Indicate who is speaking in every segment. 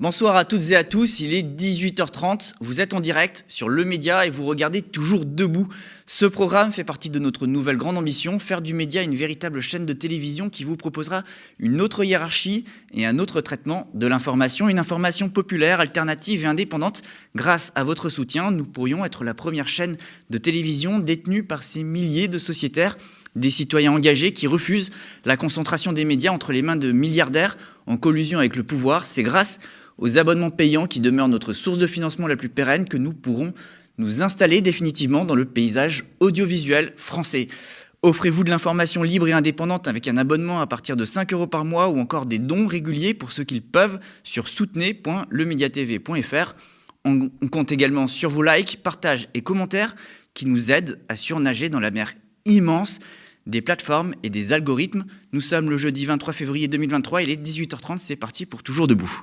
Speaker 1: Bonsoir à toutes et à tous, il est 18h30, vous êtes en direct sur Le Média et vous regardez Toujours Debout. Ce programme fait partie de notre nouvelle grande ambition, faire du média une véritable chaîne de télévision qui vous proposera une autre hiérarchie et un autre traitement de l'information, une information populaire, alternative et indépendante. Grâce à votre soutien, nous pourrions être la première chaîne de télévision détenue par ces milliers de sociétaires, des citoyens engagés qui refusent la concentration des médias entre les mains de milliardaires en collusion avec le pouvoir. C'est grâce aux abonnements payants qui demeurent notre source de financement la plus pérenne que nous pourrons nous installer définitivement dans le paysage audiovisuel français. Offrez-vous de l'information libre et indépendante avec un abonnement à partir de 5 € par mois ou encore des dons réguliers pour ceux qui le peuvent sur soutenez.lemediatv.fr. On compte également sur vos likes, partages et commentaires qui nous aident à surnager dans la mer immense des plateformes et des algorithmes. Nous sommes le jeudi 23 février 2023, il est 18h30, c'est parti pour Toujours Debout.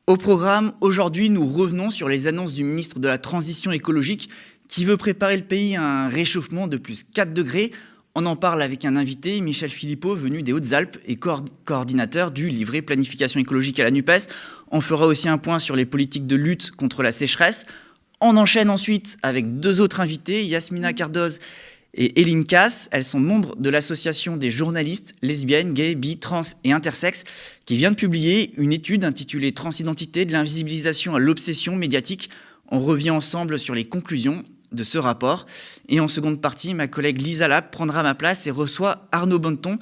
Speaker 1: Au programme, aujourd'hui, nous revenons sur les annonces du ministre de la Transition écologique qui veut préparer le pays à un réchauffement de plus 4 degrés. On en parle avec un invité, Michel Philippot, venu des Hautes-Alpes et coordinateur du livret Planification écologique à la NUPES. On fera aussi un point sur les politiques de lutte contre la sécheresse. On enchaîne ensuite avec deux autres invités, Yasmina Cardoz et Eline Cass. Elles sont membres de l'association des journalistes lesbiennes, gays, bi, trans et intersexes qui vient de publier une étude intitulée Transidentité, de l'invisibilisation à l'obsession médiatique. On revient ensemble sur les conclusions de ce rapport. Et en seconde partie, ma collègue Lisa Lapp prendra ma place et reçoit Arnaud Bonneton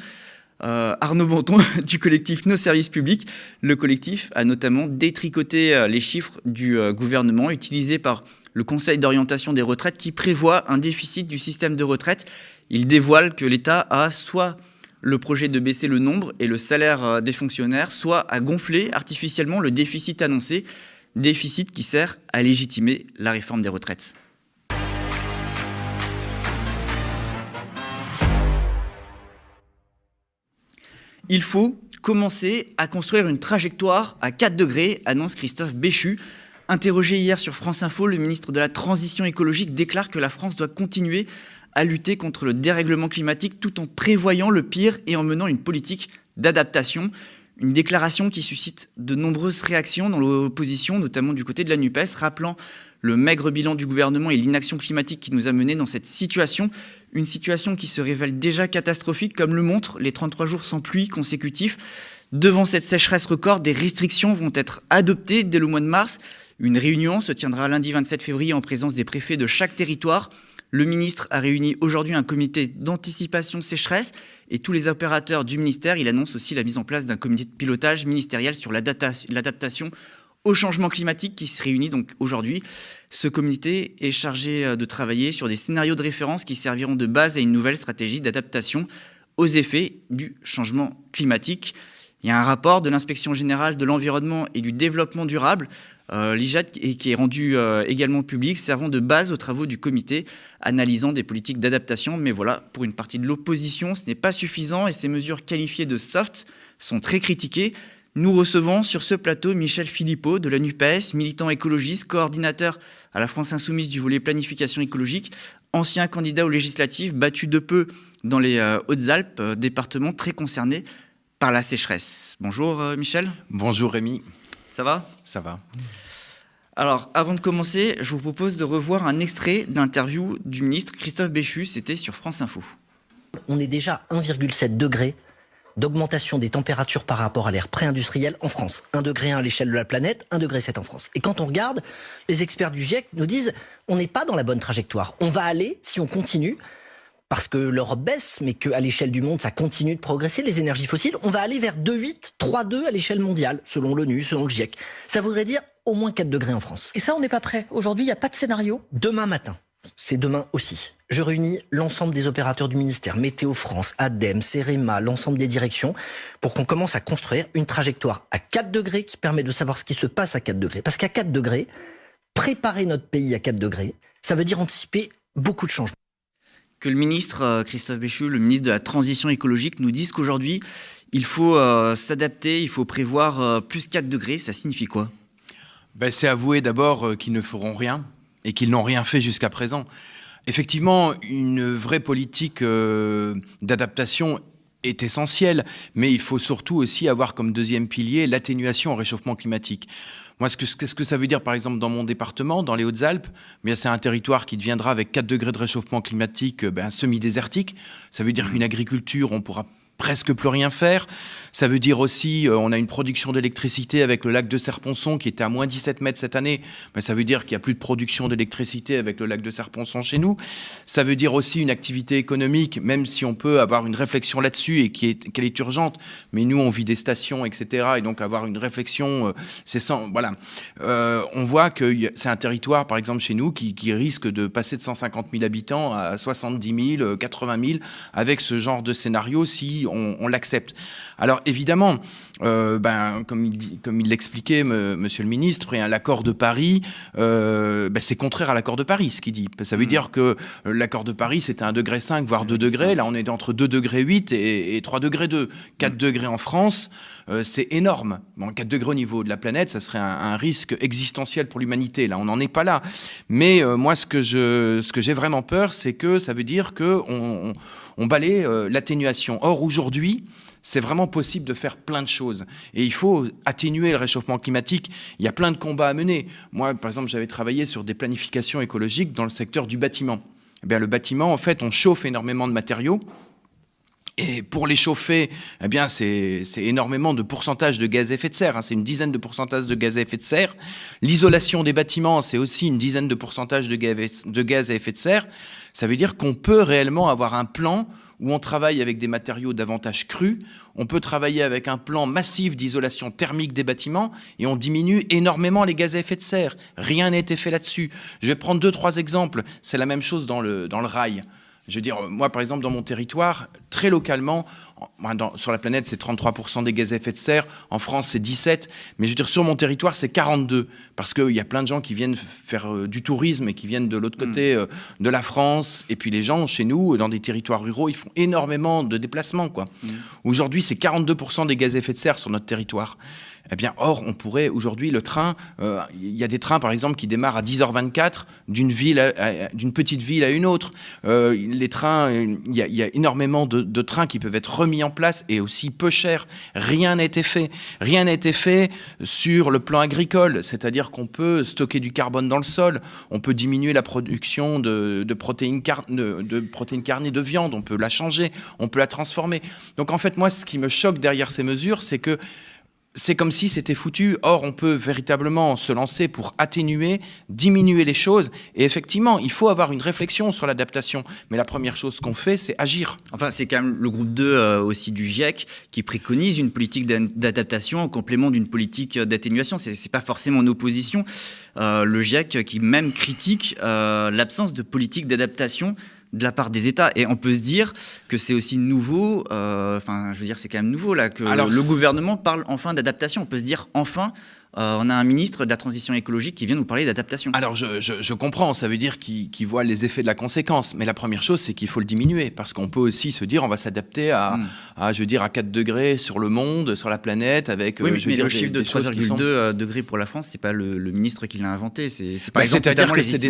Speaker 1: du collectif Nos Services Publics. Le collectif a notamment détricoté les chiffres du gouvernement utilisés par le Conseil d'orientation des retraites qui prévoit un déficit du système de retraite. Il dévoile que l'État a soit le projet de baisser le nombre et le salaire des fonctionnaires, soit à gonfler artificiellement le déficit annoncé, déficit qui sert à légitimer la réforme des retraites. Il faut commencer à construire une trajectoire à 4 degrés, annonce Christophe Béchu. Interrogé hier sur France Info, le ministre de la Transition écologique déclare que la France doit continuer à lutter contre le dérèglement climatique tout en prévoyant le pire et en menant une politique d'adaptation. Une déclaration qui suscite de nombreuses réactions dans l'opposition, notamment du côté de la NUPES, rappelant le maigre bilan du gouvernement et l'inaction climatique qui nous a menés dans cette situation. Une situation qui se révèle déjà catastrophique, comme le montrent les 33 jours sans pluie consécutifs. Devant cette sécheresse record, des restrictions vont être adoptées dès le mois de mars. Une réunion se tiendra lundi 27 février en présence des préfets de chaque territoire. Le ministre a réuni aujourd'hui un comité d'anticipation sécheresse et tous les opérateurs du ministère. Il annonce aussi la mise en place d'un comité de pilotage ministériel sur l'adaptation au changement climatique qui se réunit donc aujourd'hui. Ce comité est chargé de travailler sur des scénarios de référence qui serviront de base à une nouvelle stratégie d'adaptation aux effets du changement climatique. Il y a un rapport de l'Inspection générale de l'environnement et du développement durable, l'IGAD, qui est rendu également public, servant de base aux travaux du comité, analysant des politiques d'adaptation. Mais voilà, pour une partie de l'opposition, ce n'est pas suffisant et ces mesures qualifiées de soft sont très critiquées. Nous recevons sur ce plateau Michel Philippot de la NUPES, militant écologiste, coordinateur à la France Insoumise du volet planification écologique, ancien candidat aux législatives, battu de peu dans les Hautes-Alpes, département très concerné par la sécheresse. Bonjour Michel.
Speaker 2: Bonjour Rémi.
Speaker 1: Ça va ?
Speaker 2: Ça va.
Speaker 1: Alors, avant de commencer, je vous propose de revoir un extrait d'interview du ministre Christophe Béchu, c'était sur France Info.
Speaker 3: On est déjà à 1,7 degré d'augmentation des températures par rapport à l'ère pré-industrielle en France. 1,1 degré à l'échelle de la planète, 1,7 degré en France. Et quand on regarde, les experts du GIEC nous disent on n'est pas dans la bonne trajectoire. On va aller, si on continue, parce que l'Europe baisse, mais qu'à l'échelle du monde, ça continue de progresser, les énergies fossiles, on va aller vers 2,8, 3,2 à l'échelle mondiale, selon l'ONU, selon le GIEC. Ça voudrait dire au moins 4 degrés en France.
Speaker 4: Et ça, on n'est pas prêt. Aujourd'hui, il n'y a pas de scénario.
Speaker 3: Demain matin, c'est demain aussi. Je réunis l'ensemble des opérateurs du ministère, Météo France, ADEME, CEREMA, l'ensemble des directions, pour qu'on commence à construire une trajectoire à 4 degrés qui permet de savoir ce qui se passe à 4 degrés. Parce qu'à 4 degrés, préparer notre pays à 4 degrés, ça veut dire anticiper beaucoup de changements.
Speaker 1: Que le ministre Christophe Béchu, le ministre de la Transition écologique, nous dise qu'aujourd'hui, il faut s'adapter, il faut prévoir plus 4 degrés. Ça signifie quoi ?
Speaker 2: C'est avouer d'abord qu'ils ne feront rien et qu'ils n'ont rien fait jusqu'à présent. Effectivement, une vraie politique d'adaptation est essentielle, mais il faut surtout aussi avoir comme deuxième pilier l'atténuation au réchauffement climatique. Moi, qu'est-ce que ça veut dire, par exemple, dans mon département, dans les Hautes-Alpes ? C'est un territoire qui deviendra, avec 4 degrés de réchauffement climatique, semi-désertique. Ça veut dire qu'une agriculture, on pourra presque plus rien faire. Ça veut dire aussi, on a une production d'électricité avec le lac de Serponçon qui était à moins 17 mètres cette année. Ça veut dire qu'il n'y a plus de production d'électricité avec le lac de Serponçon chez nous. Ça veut dire aussi une activité économique, même si on peut avoir une réflexion là-dessus et qu'elle est urgente. Mais nous, on vit des stations, etc. Et donc avoir une réflexion, voilà. On voit que c'est un territoire, par exemple chez nous, qui risque de passer de 150 000 habitants à 70 000, 80 000 avec ce genre de scénario si on l'accepte. Alors évidemment, comme il l'expliquait, monsieur le ministre, l'accord de Paris, c'est contraire à l'accord de Paris, ce qu'il dit. Ça veut dire que l'accord de Paris, c'était 1,5 degré, voire 2 degrés. Là, on est entre 2,8 degrés et 3,2 degrés. 4 degrés en France, c'est énorme. 4 degrés au niveau de la planète, ça serait un risque existentiel pour l'humanité. Là, on n'en est pas là. Mais moi, ce que j'ai vraiment peur, c'est que ça veut dire qu'on balaye l'atténuation. Or, aujourd'hui, c'est vraiment possible de faire plein de choses. Et il faut atténuer le réchauffement climatique. Il y a plein de combats à mener. Moi, par exemple, j'avais travaillé sur des planifications écologiques dans le secteur du bâtiment. Le bâtiment, en fait, on chauffe énormément de matériaux. Et pour les chauffer, c'est énormément de pourcentage de gaz à effet de serre. C'est une dizaine de pourcentages de gaz à effet de serre. L'isolation des bâtiments, c'est aussi une dizaine de pourcentages de gaz à effet de serre. Ça veut dire qu'on peut réellement avoir un plan où on travaille avec des matériaux davantage crus. On peut travailler avec un plan massif d'isolation thermique des bâtiments et on diminue énormément les gaz à effet de serre. Rien n'a été fait là-dessus. Je vais prendre 2-3 exemples. C'est la même chose dans le rail. Je veux dire, moi, par exemple, dans mon territoire, très localement, sur la planète, c'est 33% des gaz à effet de serre. En France, c'est 17%. Mais je veux dire, sur mon territoire, c'est 42%. Parce qu'il y a plein de gens qui viennent faire du tourisme et qui viennent de l'autre côté de la France. Et puis les gens, chez nous, dans des territoires ruraux, ils font énormément de déplacements, quoi. Aujourd'hui, c'est 42% des gaz à effet de serre sur notre territoire. Or, on pourrait, aujourd'hui, le train, il y a des trains, par exemple, qui démarrent à 10h24 d'une petite ville à une autre. Les trains, il y a énormément de trains qui peuvent être remis en place et aussi peu chers. Rien n'a été fait. Rien n'a été fait sur le plan agricole, c'est-à-dire qu'on peut stocker du carbone dans le sol, on peut diminuer la production de protéines carnées de viande, on peut la changer, on peut la transformer. Donc, en fait, moi, ce qui me choque derrière ces mesures, c'est que c'est comme si c'était foutu. Or, on peut véritablement se lancer pour atténuer, diminuer les choses. Et effectivement, il faut avoir une réflexion sur l'adaptation. Mais la première chose qu'on fait, c'est agir.
Speaker 1: Enfin, c'est quand même le groupe 2 aussi du GIEC qui préconise une politique d'adaptation en complément d'une politique d'atténuation. C'est pas forcément en opposition. Le GIEC qui même critique l'absence de politique d'adaptation de la part des États. Et on peut se dire que c'est aussi nouveau, c'est quand même nouveau là, que le gouvernement parle enfin d'adaptation. On peut se dire enfin, on a un ministre de la Transition écologique qui vient nous parler d'adaptation.
Speaker 2: Alors je comprends, ça veut dire qu'il voit les effets de la conséquence. Mais la première chose, c'est qu'il faut le diminuer. Parce qu'on peut aussi se dire, on va s'adapter à 4 degrés sur le monde, sur la planète, avec
Speaker 1: mais le chiffre de 3,2 degrés pour la France, c'est pas le ministre qui l'a inventé.
Speaker 2: C'est-à-dire que c'est des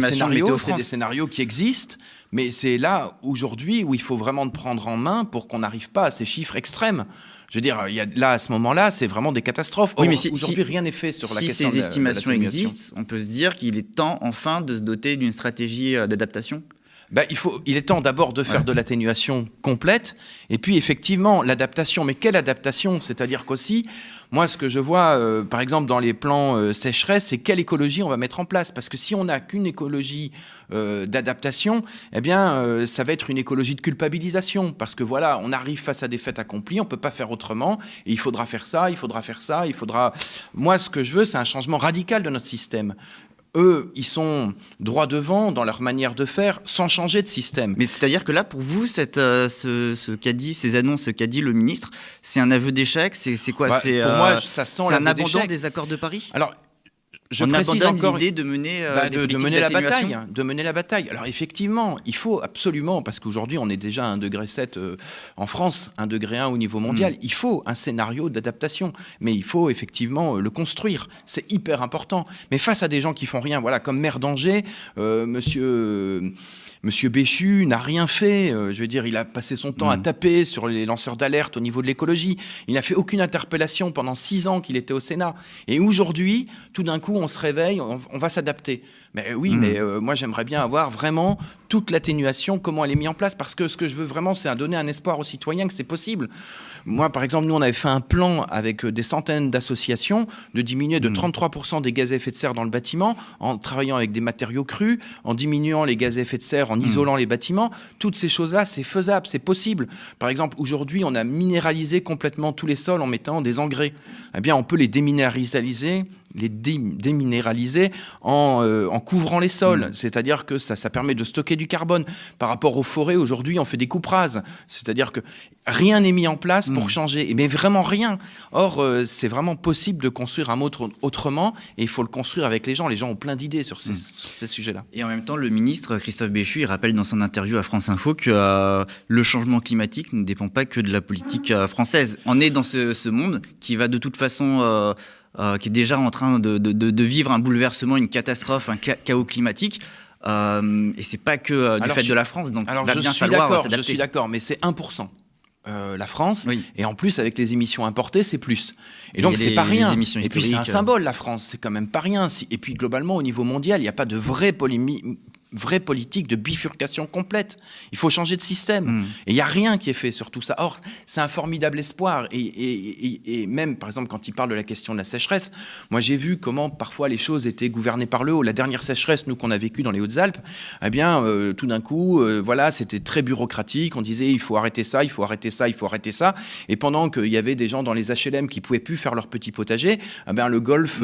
Speaker 2: scénarios qui existent. Mais c'est là, aujourd'hui, où il faut vraiment te prendre en main pour qu'on n'arrive pas à ces chiffres extrêmes. Je veux dire, là, à ce moment-là, c'est vraiment des catastrophes.
Speaker 1: Oui, mais
Speaker 2: aujourd'hui, rien n'est fait sur la question
Speaker 1: de la. Si ces estimations existent, on peut se dire qu'il est temps, enfin, de se doter d'une stratégie d'adaptation.
Speaker 2: Il est temps d'abord de faire de l'atténuation complète, et puis effectivement l'adaptation. Mais quelle adaptation ? C'est-à-dire qu'aussi, moi ce que je vois, par exemple dans les plans sécheresse, c'est quelle écologie on va mettre en place. Parce que si on n'a qu'une écologie d'adaptation, ça va être une écologie de culpabilisation. Parce que voilà, on arrive face à des faits accomplis, on ne peut pas faire autrement, et il faudra faire ça, il faudra faire ça, il faudra... Moi ce que je veux, c'est un changement radical de notre système. Eux, ils sont droit devant dans leur manière de faire, sans changer de système.
Speaker 1: Mais c'est-à-dire que là, pour vous, ce qu'a dit, ces annonces, ce qu'a dit le ministre, c'est un aveu d'échec. C'est quoi ?
Speaker 2: Pour moi, ça sent
Speaker 1: un abandon
Speaker 2: d'échec.
Speaker 1: des accords de Paris ?
Speaker 2: Alors,
Speaker 1: On
Speaker 2: précise
Speaker 1: abandonne
Speaker 2: encore
Speaker 1: l'idée de mener,
Speaker 2: de mener la bataille, de mener la bataille. Alors effectivement, il faut absolument, parce qu'aujourd'hui on est déjà à 1,7 degré en France, 1,1 degré au niveau mondial, il faut un scénario d'adaptation, mais il faut effectivement le construire. C'est hyper important. Mais face à des gens qui font rien, voilà, comme maire d'Angers, Monsieur Béchu n'a rien fait. Je veux dire, il a passé son temps à taper sur les lanceurs d'alerte au niveau de l'écologie. Il n'a fait aucune interpellation pendant 6 ans qu'il était au Sénat. Et aujourd'hui, tout d'un coup, on se réveille, on va s'adapter. Mais oui, mais moi, j'aimerais bien avoir vraiment toute l'atténuation, comment elle est mise en place. Parce que ce que je veux vraiment, c'est donner un espoir aux citoyens que c'est possible. Moi, par exemple, nous, on avait fait un plan avec des centaines d'associations de diminuer de 33% des gaz à effet de serre dans le bâtiment en travaillant avec des matériaux crus, en diminuant les gaz à effet de serre, en isolant les bâtiments. Toutes ces choses-là, c'est faisable, c'est possible. Par exemple, aujourd'hui, on a minéralisé complètement tous les sols en mettant des engrais. Eh bien, on peut les déminéraliser en couvrant les sols. C'est-à-dire que ça permet de stocker du carbone. Par rapport aux forêts, aujourd'hui, on fait des coupes rases. C'est-à-dire que rien n'est mis en place pour changer. Mais vraiment rien. Or, c'est vraiment possible de construire un monde autrement et il faut le construire avec les gens. Les gens ont plein d'idées sur ces sujets-là.
Speaker 1: Et en même temps, le ministre Christophe Béchu, il rappelle dans son interview à France Info que le changement climatique ne dépend pas que de la politique française. On est dans ce monde qui va de toute façon... qui est déjà en train de vivre un bouleversement, une catastrophe, un chaos climatique. Et c'est pas que du fait de la France, donc il va bien falloir s'adapter.
Speaker 2: Je suis d'accord, mais c'est 1%. La France, et en plus avec les émissions importées, c'est plus. Et donc c'est pas rien. Et puis c'est un symbole, la France, c'est quand même pas rien. Et puis globalement, au niveau mondial, il n'y a pas de vraie politique de bifurcation complète. Il faut changer de système. Et il n'y a rien qui est fait sur tout ça. Or, c'est un formidable espoir. Et même, par exemple, quand il parle de la question de la sécheresse, moi j'ai vu comment parfois les choses étaient gouvernées par le haut. La dernière sécheresse, nous, qu'on a vécue dans les Hautes-Alpes, eh bien, tout d'un coup, voilà, c'était très bureaucratique. On disait, il faut arrêter ça, il faut arrêter ça, il faut arrêter ça. Et pendant qu'il y avait des gens dans les HLM qui ne pouvaient plus faire leur petit potager, eh bien, le golf,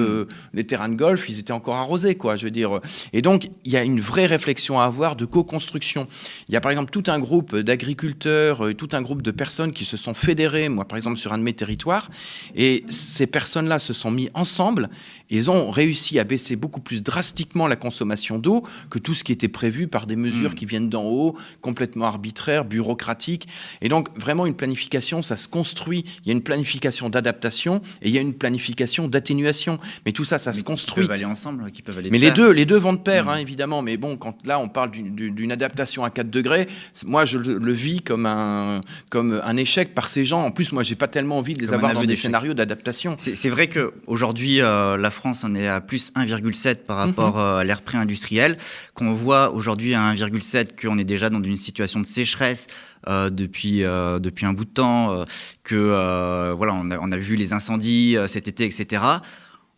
Speaker 2: les terrains de golf, ils étaient encore arrosés, quoi, je veux dire. Et donc, il y a une vraie réflexion à avoir de co-construction. Il y a par exemple tout un groupe d'agriculteurs, tout un groupe de personnes qui se sont fédérées, moi par exemple sur un de mes territoires, et ces personnes-là se sont mis ensemble et ils ont réussi à baisser beaucoup plus drastiquement la consommation d'eau que tout ce qui était prévu par des mesures qui viennent d'en haut, complètement arbitraires, bureaucratiques. Et donc vraiment une planification, ça se construit. Il y a une planification d'adaptation et il y a une planification d'atténuation. Mais tout ça, se construit.
Speaker 1: Qui peuvent aller ensemble, qui peuvent aller
Speaker 2: mais les deux vont de pair, hein, évidemment. Mais bon, quand là on parle d'une adaptation à 4 degrés, moi je le vis comme un échec par ces gens. En plus, moi j'ai pas tellement envie de les avoir dans des scénarios d'adaptation.
Speaker 1: C'est vrai qu'aujourd'hui, la France en est à plus 1,7 par rapport à l'ère pré-industrielle, qu'on voit aujourd'hui à 1,7 qu'on est déjà dans une situation de sécheresse depuis un bout de temps, voilà, on a vu les incendies cet été, etc.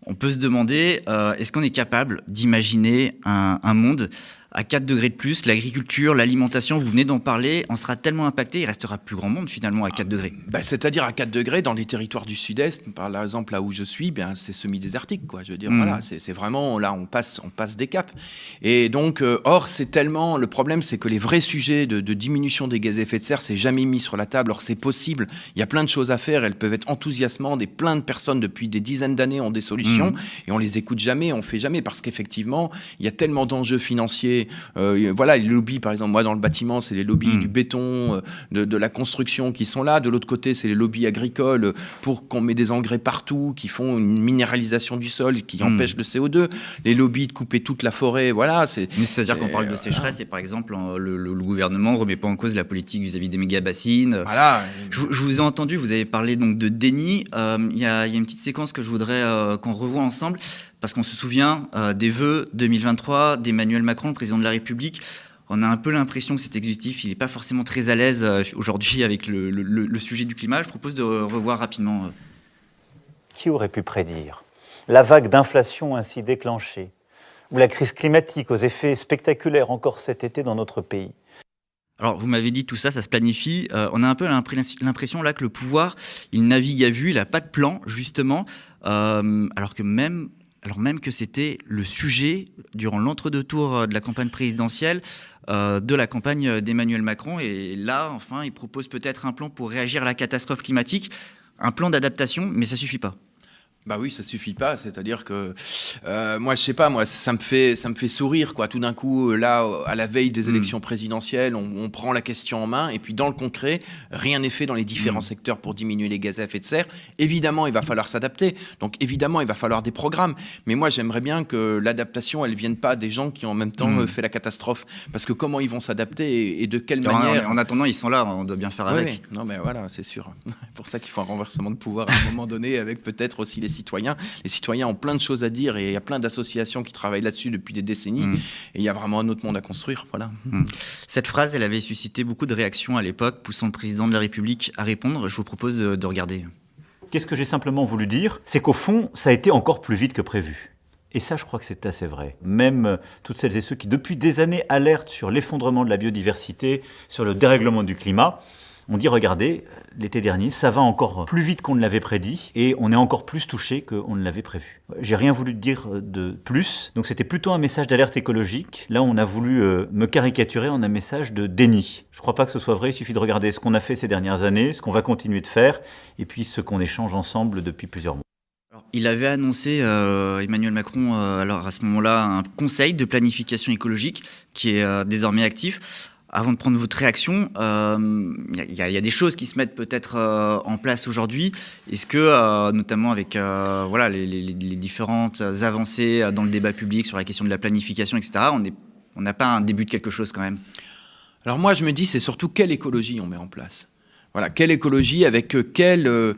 Speaker 1: On peut se demander, est-ce qu'on est capable d'imaginer un monde à 4 degrés de plus, l'agriculture, l'alimentation, vous venez d'en parler, on sera tellement impacté, il restera plus grand monde finalement à 4 degrés.
Speaker 2: C'est-à-dire à 4 degrés, dans les territoires du Sud-Est, par exemple là où je suis, c'est semi-désertique, quoi. Je veux dire, voilà, c'est vraiment, là on passe des caps. Et donc, or, c'est tellement, le problème c'est que les vrais sujets de diminution des gaz à effet de serre, c'est jamais mis sur la table. Or, c'est possible, il y a plein de choses à faire, elles peuvent être enthousiasmantes, et plein de personnes depuis des dizaines d'années ont des solutions, et on les écoute jamais, on fait jamais, parce qu'effectivement, il y a tellement d'enjeux financiers. Voilà, les lobbies, par exemple, moi dans le bâtiment, c'est les lobbies du béton, de la construction qui sont là. De l'autre côté, c'est les lobbies agricoles pour qu'on met des engrais partout, qui font une minéralisation du sol, qui empêche le CO2. Les lobbies de couper toute la forêt, voilà.
Speaker 1: C'est-à-dire qu'on parle de sécheresse et par exemple, le gouvernement ne remet pas en cause la politique vis-à-vis des méga-bassines.
Speaker 2: Voilà.
Speaker 1: Je vous ai entendu, vous avez parlé donc de déni. Il y a une petite séquence que je voudrais qu'on revoie ensemble. Parce qu'on se souvient des vœux 2023 d'Emmanuel Macron, le président de la République. On a un peu l'impression que cet exécutif, il n'est pas forcément très à l'aise aujourd'hui avec le sujet du climat. Je propose de revoir rapidement.
Speaker 5: Qui aurait pu prédire la vague d'inflation ainsi déclenchée, ou la crise climatique aux effets spectaculaires encore cet été dans notre pays?
Speaker 1: Alors, vous m'avez dit tout ça, ça se planifie. On a un peu l'impression là que le pouvoir, il navigue à vue, il n'a pas de plan, justement, alors même que c'était le sujet durant l'entre-deux tours de la campagne présidentielle, de la campagne d'Emmanuel Macron. Et là, enfin, il propose peut-être un plan pour réagir à la catastrophe climatique, un plan d'adaptation, mais ça ne suffit pas.
Speaker 2: Bah oui, ça suffit pas. C'est-à-dire que moi, je sais pas, moi, ça me fait sourire, quoi. Tout d'un coup, là, à la veille des élections présidentielles, on prend la question en main, et puis dans le concret, rien n'est fait dans les différents secteurs pour diminuer les gaz à effet de serre. Évidemment, il va falloir s'adapter. Donc, évidemment, il va falloir des programmes. Mais moi, j'aimerais bien que l'adaptation, elle vienne pas des gens qui en même temps fait la catastrophe, parce que comment ils vont s'adapter et de quelle manière.
Speaker 1: En attendant, ils sont là, on doit bien faire avec.
Speaker 2: Oui. Non, mais voilà, c'est sûr. C'est pour ça qu'il faut un renversement de pouvoir à un moment donné, avec peut-être aussi les citoyens. Les citoyens ont plein de choses à dire et il y a plein d'associations qui travaillent là-dessus depuis des décennies. Et il y a vraiment un autre monde à construire. Voilà.
Speaker 1: Cette phrase, elle avait suscité beaucoup de réactions à l'époque, poussant le président de la République à répondre. Je vous propose de regarder.
Speaker 5: Qu'est-ce que j'ai simplement voulu dire? C'est qu'au fond, ça a été encore plus vite que prévu. Et ça, je crois que c'est assez vrai. Même toutes celles et ceux qui, depuis des années, alertent sur l'effondrement de la biodiversité, sur le dérèglement du climat, on dit, regardez, l'été dernier, ça va encore plus vite qu'on ne l'avait prédit et on est encore plus touché qu'on ne l'avait prévu. J'ai rien voulu dire de plus, donc c'était plutôt un message d'alerte écologique. Là, on a voulu me caricaturer en un message de déni. Je ne crois pas que ce soit vrai, il suffit de regarder ce qu'on a fait ces dernières années, ce qu'on va continuer de faire et puis ce qu'on échange ensemble depuis plusieurs mois.
Speaker 1: Il avait annoncé, Emmanuel Macron, alors à ce moment-là, un conseil de planification écologique qui est désormais actif. Avant de prendre votre réaction, il y a des choses qui se mettent peut-être en place aujourd'hui. Est-ce que, notamment avec les différentes avancées dans le débat public sur la question de la planification, etc., on n'a pas un début de quelque chose quand même?
Speaker 2: Alors moi, je me dis, c'est surtout quelle écologie on met en place. Voilà, quelle écologie avec quelle...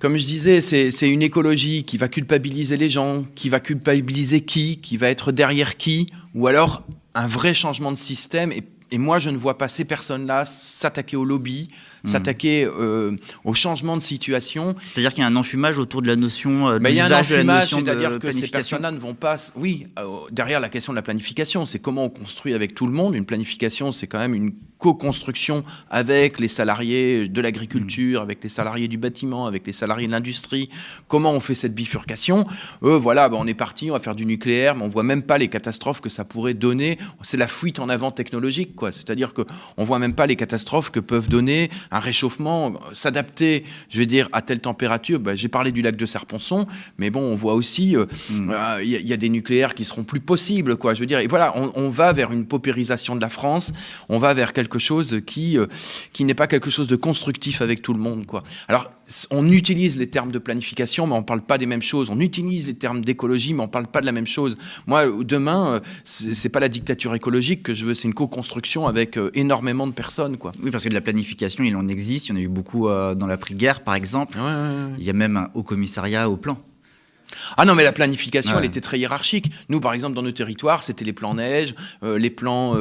Speaker 2: Comme je disais, c'est une écologie qui va culpabiliser les gens, qui va culpabiliser qui va être derrière qui, ou alors un vrai changement de système. Et moi, je ne vois pas ces personnes-là s'attaquer au lobby, s'attaquer au changement de situation.
Speaker 1: C'est-à-dire qu'il y a un enfumage autour de la notion de
Speaker 2: il y a un
Speaker 1: l'usage de la
Speaker 2: enfumage,
Speaker 1: notion de
Speaker 2: c'est-à-dire que ces
Speaker 1: planification.
Speaker 2: personnes-là ne vont pas... Oui, derrière la question de la planification, c'est comment on construit avec tout le monde. Une planification, c'est quand même une co-construction avec les salariés de l'agriculture, avec les salariés du bâtiment, avec les salariés de l'industrie. Comment on fait cette bifurcation? On est parti, on va faire du nucléaire, mais on voit même pas les catastrophes que ça pourrait donner. C'est la fuite en avant technologique, quoi. C'est-à-dire qu'on voit même pas les catastrophes que peuvent donner un réchauffement, s'adapter, je vais dire, à telle température. J'ai parlé du lac de Serponçon, mais bon, on voit aussi, y a des nucléaires qui seront plus possibles, quoi. Je veux dire, et voilà, on va vers une paupérisation de la France, on va vers quelque chose qui n'est pas quelque chose de constructif avec tout le monde, quoi. Alors, on utilise les termes de planification, mais on parle pas des mêmes choses. On utilise les termes d'écologie, mais on parle pas de la même chose. Moi, demain, c'est pas la dictature écologique que je veux, c'est une co-construction avec énormément de personnes, quoi.
Speaker 1: Oui, parce que de la planification, il en existe. Il y en a eu beaucoup dans l'après-guerre, par exemple. Ouais. Il y a même un haut commissariat au plan.
Speaker 2: Ah non, mais la planification, elle était très hiérarchique. Nous, par exemple, dans nos territoires, c'était les plans neige, les plans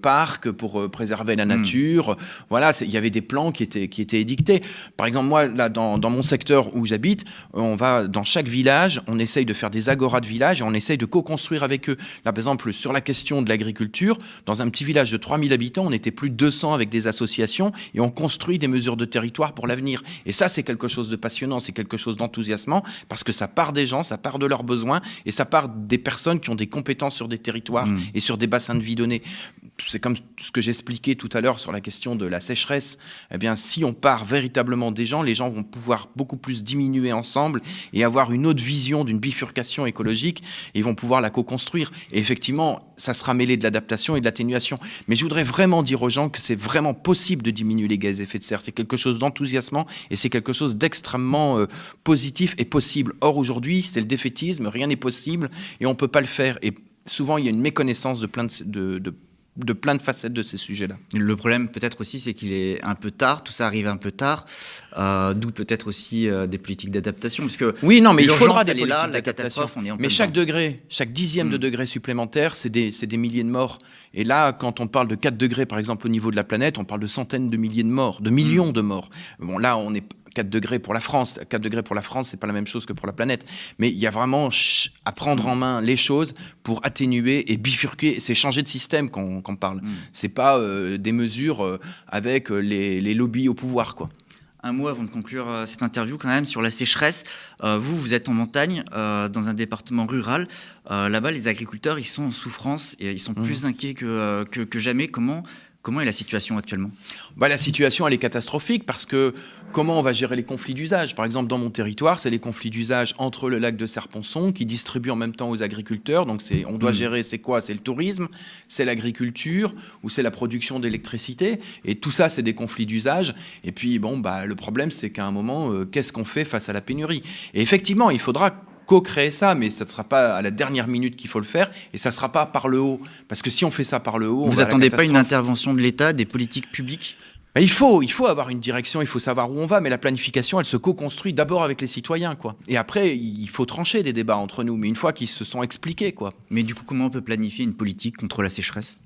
Speaker 2: parcs pour préserver la nature. Voilà, il y avait des plans qui étaient édictés. Par exemple, moi, là, dans mon secteur où j'habite, on va dans chaque village, on essaye de faire des agoras de village et on essaye de co-construire avec eux. Là, par exemple, sur la question de l'agriculture, dans un petit village de 3000 habitants, on était plus de 200 avec des associations et on construit des mesures de territoire pour l'avenir. Et ça, c'est quelque chose de passionnant, c'est quelque chose d'enthousiasmant parce que ça part des gens, ça part de leurs besoins et ça part des personnes qui ont des compétences sur des territoires et sur des bassins de vie donnés. C'est comme ce que j'expliquais tout à l'heure sur la question de la sécheresse. Eh bien, si on part véritablement des gens, les gens vont pouvoir beaucoup plus diminuer ensemble et avoir une autre vision d'une bifurcation écologique et ils vont pouvoir la co-construire. Et effectivement, ça sera mêlé de l'adaptation et de l'atténuation. Mais je voudrais vraiment dire aux gens que c'est vraiment possible de diminuer les gaz à effet de serre. C'est quelque chose d'enthousiasmant et c'est quelque chose d'extrêmement positif et possible. Or, aujourd'hui, c'est le défaitisme, rien n'est possible et on ne peut pas le faire. Et souvent, il y a une méconnaissance de plein de facettes de ces sujets-là.
Speaker 1: Le problème peut-être aussi, c'est qu'il est un peu tard, tout ça arrive un peu tard, d'où peut-être aussi des politiques d'adaptation. Parce que
Speaker 2: oui, non, mais il faudra des politiques
Speaker 1: là,
Speaker 2: d'adaptation.
Speaker 1: la catastrophe, on est en plein
Speaker 2: mais chaque
Speaker 1: dedans.
Speaker 2: degré, chaque dixième de degré supplémentaire, c'est des milliers de morts. Et là, quand on parle de 4 degrés, par exemple, au niveau de la planète, on parle de centaines de milliers de morts, de millions de morts. Bon, là, on est 4 degrés pour la France. 4 degrés pour la France, c'est pas la même chose que pour la planète. Mais il y a vraiment à prendre en main les choses pour atténuer et bifurquer. C'est changer de système qu'on parle. C'est pas des mesures avec les lobbies au pouvoir, quoi.
Speaker 1: Un mot avant de conclure cette interview quand même sur la sécheresse. Vous êtes en montagne, dans un département rural. Là-bas, les agriculteurs, ils sont en souffrance et ils sont plus inquiets que jamais. Comment Comment est la situation actuellement ?
Speaker 2: La situation, elle est catastrophique parce que comment on va gérer les conflits d'usage ? Par exemple, dans mon territoire, c'est les conflits d'usage entre le lac de Serponçon qui distribue en même temps aux agriculteurs. Donc, on doit gérer, c'est quoi ? C'est le tourisme, c'est l'agriculture ou c'est la production d'électricité. Et tout ça, c'est des conflits d'usage. Et puis, le problème, c'est qu'à un moment, qu'est-ce qu'on fait face à la pénurie ? Et effectivement, il faudra co-créer ça, mais ça ne sera pas à la dernière minute qu'il faut le faire, et ça ne sera pas par le haut. Parce que si on fait ça par le haut...
Speaker 1: Vous n'attendez pas une intervention de l'État, des politiques publiques ?
Speaker 2: Il faut avoir une direction, il faut savoir où on va, mais la planification, elle se co-construit d'abord avec les citoyens, quoi. Et après, il faut trancher des débats entre nous, mais une fois qu'ils se sont expliqués, quoi.
Speaker 1: Mais du coup, comment on peut planifier une politique contre la sécheresse ?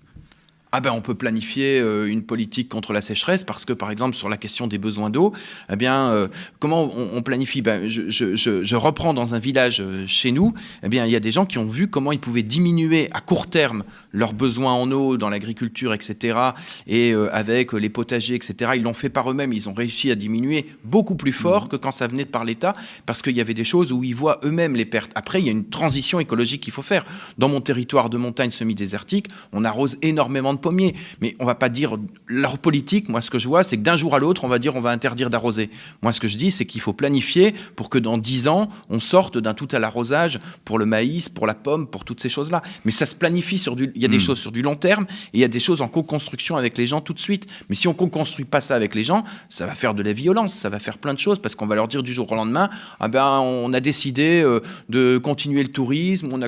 Speaker 2: On peut planifier une politique contre la sécheresse parce que, par exemple, sur la question des besoins d'eau, comment on planifie ? Je reprends dans un village chez nous, il y a des gens qui ont vu comment ils pouvaient diminuer à court terme leurs besoins en eau dans l'agriculture, etc. Et avec les potagers, etc. Ils l'ont fait par eux-mêmes. Ils ont réussi à diminuer beaucoup plus fort que quand ça venait par l'État parce qu'il y avait des choses où ils voient eux-mêmes les pertes. Après, il y a une transition écologique qu'il faut faire. Dans mon territoire de montagne semi-désertique, on arrose énormément de pommiers. Mais on va pas dire leur politique. Moi, ce que je vois, c'est que d'un jour à l'autre, on va dire on va interdire d'arroser. Moi, ce que je dis, c'est qu'il faut planifier pour que dans 10 ans, on sorte d'un tout à l'arrosage pour le maïs, pour la pomme, pour toutes ces choses-là. Mais ça se planifie il y a des choses sur du long terme et il y a des choses en co-construction avec les gens tout de suite. Mais si on co-construit pas ça avec les gens, ça va faire de la violence, ça va faire plein de choses parce qu'on va leur dire du jour au lendemain, on a décidé de continuer le tourisme, on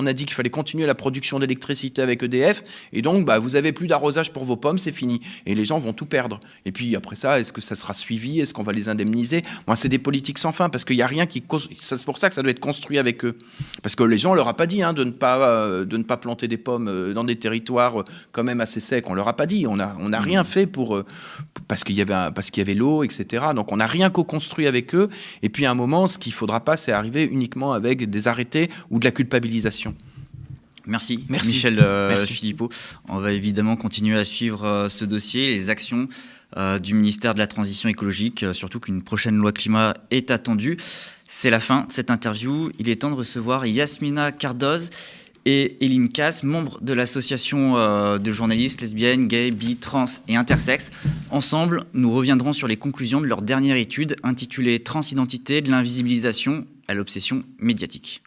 Speaker 2: a dit qu'il fallait continuer la production d'électricité avec EDF et donc, vous avez plus d'arrosage pour vos pommes, c'est fini. Et les gens vont tout perdre. Et puis après ça, est-ce que ça sera suivi ? Est-ce qu'on va les indemniser ? Moi, c'est des politiques sans fin, parce qu'il n'y a rien qui... C'est pour ça que ça doit être construit avec eux. Parce que les gens, on leur a pas dit de ne pas planter des pommes dans des territoires quand même assez secs. On leur a pas dit. On n'a rien fait parce qu'il y avait l'eau, etc. Donc on n'a rien co-construit avec eux. Et puis à un moment, ce qu'il ne faudra pas, c'est arriver uniquement avec des arrêtés ou de la culpabilisation.
Speaker 1: Merci. Michel Philippot. On va évidemment continuer à suivre ce dossier, les actions du ministère de la Transition écologique, surtout qu'une prochaine loi climat est attendue. C'est la fin de cette interview. Il est temps de recevoir Yasmina Cardoz et Eline Casse, membres de l'association de journalistes lesbiennes, gays, bi, trans et intersexes. Ensemble, nous reviendrons sur les conclusions de leur dernière étude intitulée « Transidentité, de l'invisibilisation à l'obsession médiatique ».